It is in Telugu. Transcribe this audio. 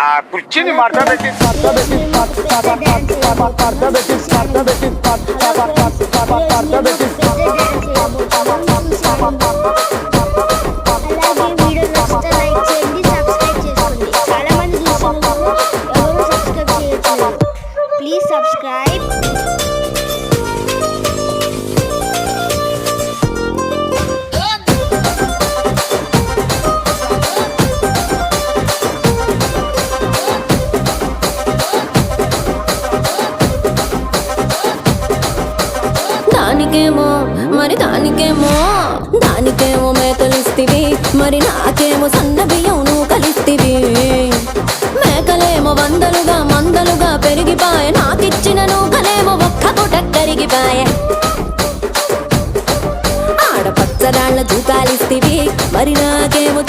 ఆ కుర్చీని మడత పెట్టి ప్లీజ్ సబ్స్క్రైబ్. దానికేమో మేకలిస్తివి, మరి నాకేమో సన్న బియ్యం నువ్వు కలిస్తివి. మేకలేమో వందలుగా మందలుగా పెరిగిపాయ, నాకిచ్చిన నూకలేమో ఒక్క పూట కరిగిపాయ. ఆడపచ్చరాళ్ళ తూకాలిస్తివి, మరి నాకేమో